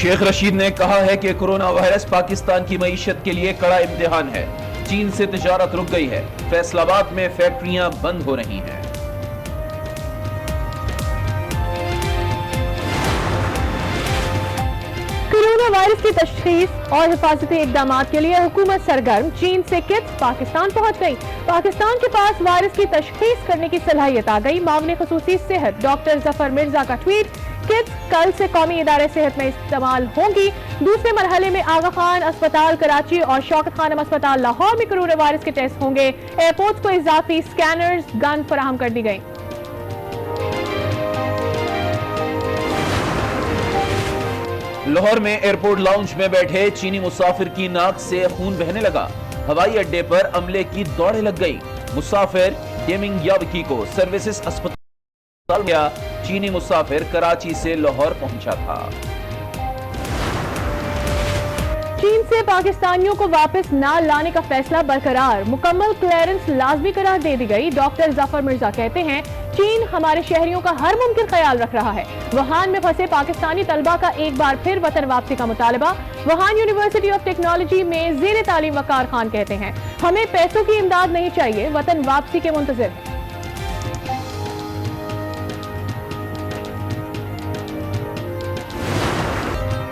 शेख रशीद ने कहा है कि कोरोना वायरस पाकिस्तान की मईशत के लिए कड़ा इम्तिहान है। चीन से तिजारत रुक गई है। फैसलाबाद में फैक्ट्रियां बंद हो रही हैं। कोरोना वायरस की तशखीस और हिफाजती इकदाम के लिए हुकूमत सरगर्म। चीन से किट्स पाकिस्तान पहुंच गई। पाकिस्तान के पास वायरस की तशखीस करने की सलाहियत आ गई। मामले खुसूसी सेहत डॉक्टर जफर मिर्जा का ट्वीट। किट्स कल से कौमी इदारे सेहत में इस्तेमाल होंगी। दूसरे मरहले में आगा खान अस्पताल कराची और शौकत खानम अस्पताल लाहौर में कोरोना वायरस के टेस्ट होंगे। एयरपोर्ट को इजाफी स्कैनर्स गन फराहम कर दी गई। लाहौर में एयरपोर्ट लाउंज में बैठे चीनी मुसाफिर की नाक से खून बहने लगा। हवाई अड्डे पर अमले की दौड़े लग गई। मुसाफिर गेमिंग यावकी को सर्विसेज अस्पताल गया। चीनी मुसाफिर कराची से लाहौर पहुंचा था। चीन से पाकिस्तानियों को वापस न लाने का फैसला बरकरार। मुकम्मल क्लियरेंस लाजमी करार दे दी गई। डॉक्टर जफर मिर्जा कहते हैं चीन हमारे शहरियों का हर मुमकिन ख्याल रख रहा है। वुहान में फंसे पाकिस्तानी तलबा का एक बार फिर वतन वापसी का मुतालबा। वुहान यूनिवर्सिटी ऑफ टेक्नोलॉजी में ज़ेर तालीम वकार खान कहते हैं हमें पैसों की इमदाद नहीं चाहिए, वतन वापसी के मुंतज़िर हैं।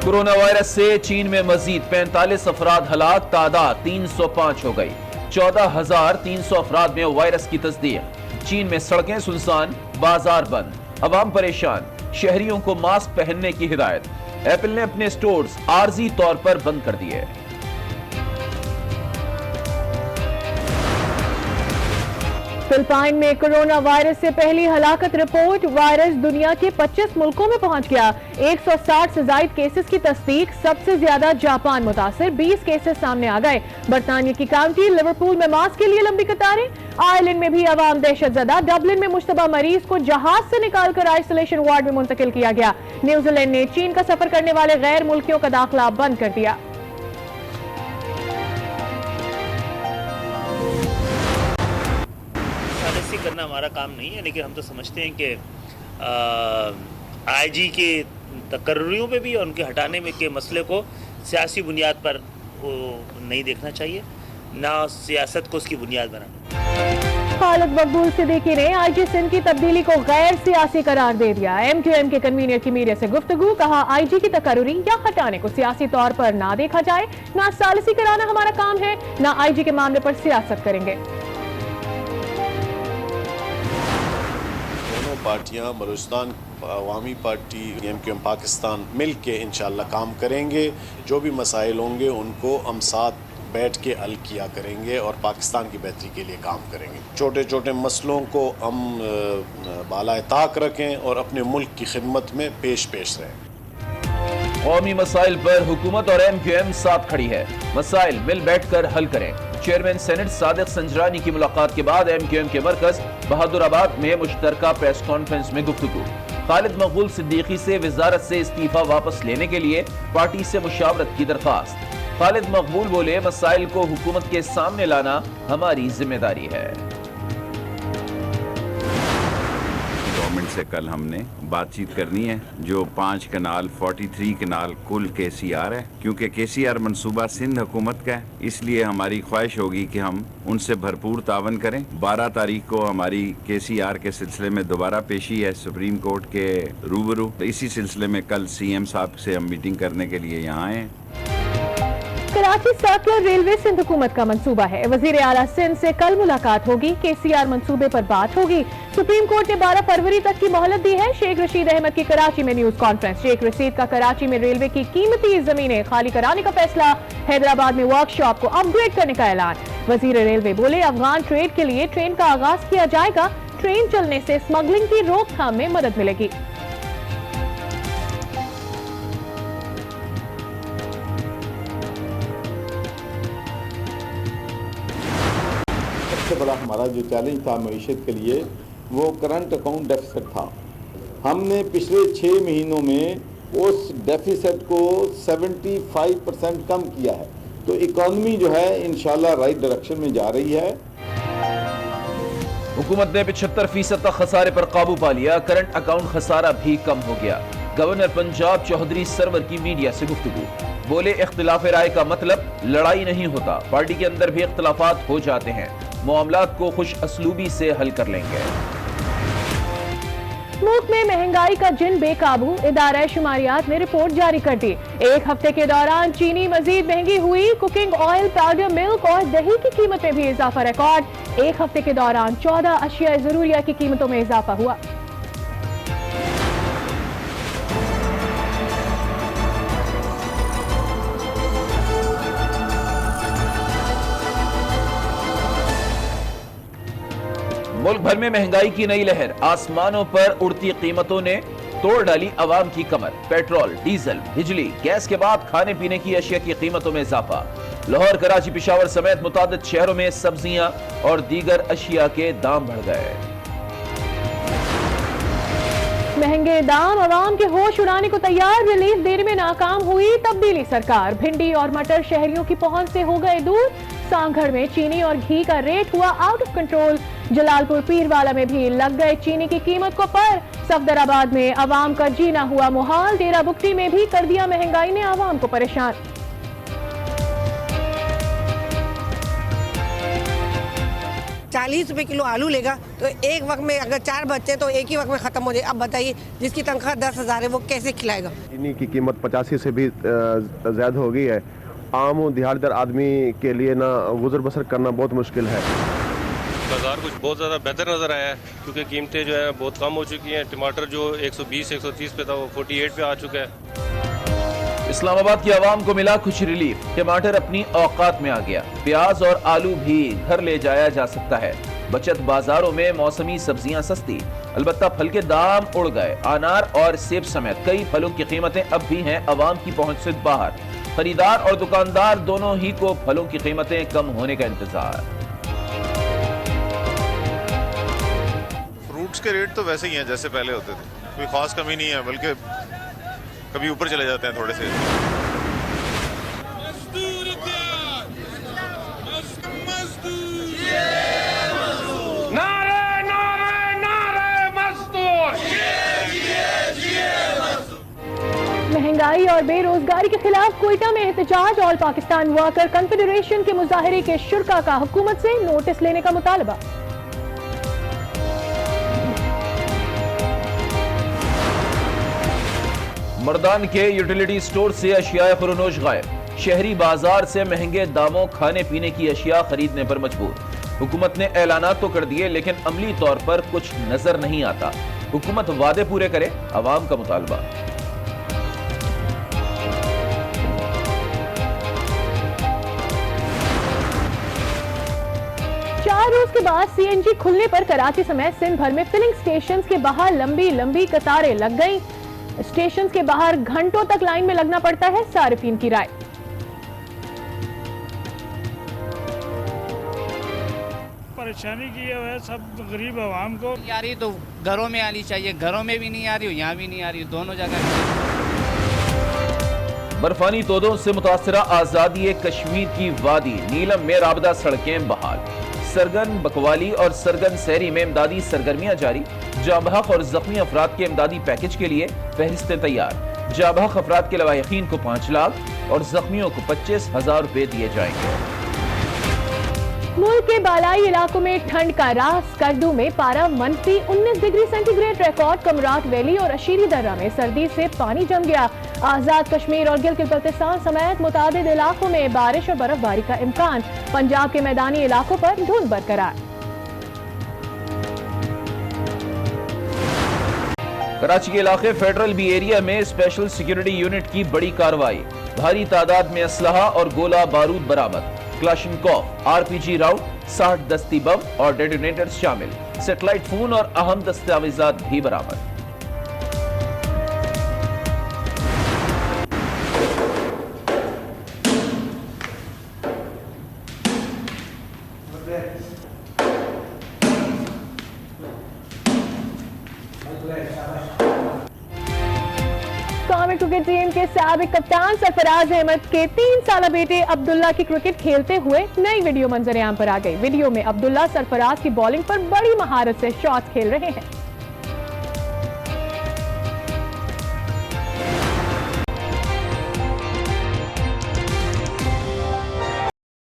कोरोना वायरस से चीन में मजीद 45 अफराद हलाक। तादाद 305 हो गई। 14,300 अफराद में वायरस की तस्दीक। चीन में सड़कें सुनसान, बाजार बंद, अवाम परेशान। शहरियों को मास्क पहनने की हिदायत। एप्पल ने अपने स्टोर्स आर्जी तौर पर बंद कर दिए। फिलिपाइन में कोरोना वायरस से पहली हलाकत रिपोर्ट। वायरस दुनिया के 25 मुल्कों में पहुंच गया। 160 से ज्यादा केसेस की तस्दीक। सबसे ज्यादा जापान मुतासिर, 20 केसेस सामने आ गए। बरतानिया की काउंटी लिवरपूल में मास्क के लिए लंबी कतारें। आयरलैंड में भी अवाम दहशतजदा। डबलिन में मुश्तबा मरीज को जहाज से निकालकर आइसोलेशन वार्ड में मुंतकिल किया गया। न्यूजीलैंड ने चीन का सफर करने वाले गैर मुल्कियों का दाखिला बंद कर दिया। करना हमारा काम नहीं है, लेकिन हम तो समझते हैं कि आईजी के तकर्रियों पे भी और उनके हटाने में के मसले को सियासी बुनियाद पर नहीं देखना चाहिए, ना सियासत को उसकी बुनियाद बनाना। खालिद मकबूल सिद्दीकी ने आईजी सिंध की तब्दीली को गैर सियासी करार दे दिया। एमक्यूएम के कन्वीनर की मीडिया से गुफ्तगू। कहा आईजी की तकर्री या हटाने को सियासी तौर पर ना देखा जाए। ना सालिसी कराना हमारा काम है, ना आईजी के मामले पर सियासत करेंगे। पार्टियां बलूचिस्तान अवामी पार्टी एमक्यूएम पाकिस्तान मिल के इंशाअल्लाह काम करेंगे। जो भी मसाइल होंगे उनको हम साथ बैठ के हल किया करेंगे और पाकिस्तान की बेहतरी के लिए काम करेंगे। छोटे छोटे मसलों को हम बालाए ताक रखें और अपने मुल्क की खिदमत में पेश रहें। कौमी मसाइल पर हुकूमत और एमक्यूएम साथ खड़ी है। मसाइल मिल बैठकर हल करें। चेयरमैन सेनेट सादिक संजरानी की मुलाकात के बाद एमक्यूएम के मरकज बहादुराबाद में मुश्तरका प्रेस कॉन्फ्रेंस में गुफ्तगू। खालिद मकबूल सिद्दीकी से वजारत से इस्तीफा वापस लेने के लिए पार्टी से मुशावरत की दरख्वास्त। खालिद मकबूल बोले मसाइल को हुकूमत के सामने लाना हमारी जिम्मेदारी है। गवर्नमेंट से कल हमने बातचीत करनी है। जो 5 कनाल 43 कनाल कुल KCR है, क्योंकि KCR मंसूबा सिंध हुकूमत का है, इसलिए हमारी ख्वाहिश होगी कि हम उनसे भरपूर तावन करें। 12 तारीख को हमारी KCR के सिलसिले में दोबारा पेशी है सुप्रीम कोर्ट के रूबरू। इसी सिलसिले में कल CM साहब से हम मीटिंग करने के लिए यहाँ आए। कराची सर्कुलर रेलवे सिंध हुकूमत का मंसूबा है। वजीर आला सिंध से कल मुलाकात होगी। KCR मंसूबे पर बात होगी। सुप्रीम कोर्ट ने 12 फरवरी तक की मोहलत दी है। शेख रशीद अहमद की कराची में न्यूज कॉन्फ्रेंस। शेख रशीद का कराची में रेलवे की कीमती जमीनें खाली कराने का फैसला। हैदराबाद में वर्कशॉप को अपग्रेड करने का ऐलान। वजीर रेलवे बोले अफगान ट्रेड के लिए ट्रेन का आगाज किया जाएगा। ट्रेन चलने से स्मगलिंग की रोकथाम में मदद मिलेगी। सबसे बड़ा हमारा जो चैलेंज था मईशत के लिए वो करंट अकाउंट डेफिसिट था। हमने पिछले 6 महीनों में उस डेफिसिट को 75% कम किया है। तो इकॉनमी जो है इंशाल्लाह राइट डायरेक्शन में जा रही है। हुकूमत ने 75% तक खसारे पर काबू पा लिया। करंट अकाउंट खसारा भी कम हो गया। गवर्नर पंजाब चौधरी सरवर की मीडिया से गुफ्तगू। बोले, इख्तिलाफ राय का मतलब लड़ाई नहीं होता, पार्टी के अंदर भी इख्तिलाफात हो जाते हैं, मामलात को खुश असलूबी से हल कर लेंगे। मुल्क में महंगाई का जिन बेकाबू, इदारा शुमारियात ने रिपोर्ट जारी कर दी। एक हफ्ते के दौरान चीनी मजीद महंगी हुई, कुकिंग ऑयल, पाउडर मिल्क और दही की कीमत में भी इजाफा रिकॉर्ड। एक हफ्ते के दौरान 14 अशिया जरूरिया की कीमतों में इजाफा हुआ। मुल्क भर में महंगाई की नई लहर, आसमानों पर उड़ती कीमतों ने तोड़ डाली अवाम की कमर। पेट्रोल, डीजल, बिजली, गैस के बाद खाने पीने की अशिया की कीमतों में इजाफा। लाहौर, कराची, पिशावर समेत मुतादिद शहरों में सब्जियां और दीगर अशिया के दाम बढ़ गए। महंगे दाम अवाम के होश उड़ाने को तैयार, रिलीफ देने में नाकाम हुई तब्दीली सरकार। भिंडी और मटर शहरियों की पहुंच से हो गए दूर। सांगड़ में चीनी और घी का रेट हुआ out of control. Jalalpur Pirwala में भी लग गए चीनी की कीमत को पर। सफदराबाद में अवाम का जीना हुआ मुहाल। डेरा बुगटी में भी कर दिया महंगाई ने अवाम को परेशान। ₹40 किलो आलू लेगा तो एक वक्त में अगर 4 बच्चे तो एक ही वक्त में खत्म हो जाए। अब बताइए, जिसकी तनख्वाह 10,000 है वो कैसे खिलाएगा। चीनी की कीमत 85 से भी ज्यादा हो गई है। आम दिहाड़ीदार आदमी के लिए ना गुजर बसर करना बहुत मुश्किल है। बाजार कुछ बहुत ज़्यादा बेहतर नज़र आया है क्योंकि कीमतें जो है बहुत कम हो चुकी हैं। टमाटर जो 120-130 पे था वो 48 पे आ चुका है। इस्लामाबाद की आवाम को मिला कुछ रिलीफ। टमाटर अपनी औकात में आ गया। प्याज और आलू भी घर ले जाया जा सकता है। बचत बाजारों में मौसमी सब्जियां सस्ती, अलबत्ता फल के दाम उड़ गए। अनार और सेब समेत कई फलों की कीमतें अब भी हैं अवाम की पहुंच से बाहर। खरीदार और दुकानदार दोनों ही को फलों की कीमतें कम होने का इंतजार। फ्रूट्स के रेट तो वैसे ही हैं जैसे पहले होते थे, कोई खास कमी नहीं है, बल्कि कभी ऊपर चले जाते हैं थोड़े से। महंगाई और बेरोजगारी के खिलाफ कोयटा में एहतजाज। ऑल पाकिस्तान वर्कर कन्फेडरेशन के मुजाहरे के शुरा का हुकूमत से नोटिस लेने का मुतालबा। मर्दान के यूटिलिटी स्टोर से अशिया खुरनोश गायब। शहरी बाजार से महंगे दामों खाने पीने की अशिया खरीदने पर मजबूर। हुकूमत ने ऐलानात तो कर दिए लेकिन अमली तौर पर कुछ नजर नहीं आता। हुकूमत वादे पूरे करे, अवाम का मुतालबा। 4 रोज के बाद सीएनजी खुलने पर कराची समेत सिंध भर में फिलिंग स्टेशंस के बाहर लंबी लंबी कतारें लग गईं। स्टेशंस के बाहर घंटों तक लाइन में लगना पड़ता है, सारिफीन की राय। परेशानी की है सब गरीब आवाम को। आ रही तो घरों में आनी चाहिए, घरों में भी नहीं आ रही, यहाँ भी नहीं आ रही, दोनों जगह। बर्फानी तोदों से मुतासरा आजादी कश्मीर की वादी नीलम में राबदा सड़कें बहाल। सरगन बकवाली और सरगन सहरी में इमदादी सरगर्मियां जारी। जाबहक और जख्मी अफराद के इमदादी पैकेज के लिए फहरिस्तें तैयार। जाबहक अफराद के लवाहिकीन को 5 लाख और जख्मियों को 25,000 रुपए दिए जाएंगे। मुल्क के बालाई इलाकों में ठंड का रास। करदू में पारा -19 डिग्री सेंटीग्रेड रिकॉर्ड। कमरात वैली और अशीरी दर्रा में सर्दी से पानी जम गया। आजाद कश्मीर और गिलगित बल्तिस्तान समेत मुतादिद इलाकों में बारिश और बर्फबारी का इम्कान। पंजाब के मैदानी इलाकों पर धुंध बरकरार। कराची के इलाके फेडरल बी एरिया में स्पेशल सिक्योरिटी यूनिट की बड़ी कार्रवाई। भारी तादाद में असलहा और गोला बारूद बरामद। क्लाशिनकोव, आरपीजी राउंड, 60 दस्ती बम और डेटोनेटर्स शामिल। सैटेलाइट फोन और अहम दस्तावेजात भी बरामद। कौमी क्रिकेट टीम के साबिक कप्तान सरफराज अहमद के 3 साला बेटे अब्दुल्ला की क्रिकेट खेलते हुए नई वीडियो मंजर आम पर आ गई। वीडियो में अब्दुल्ला सरफराज की बॉलिंग पर बड़ी महारत से शॉट्स खेल रहे हैं।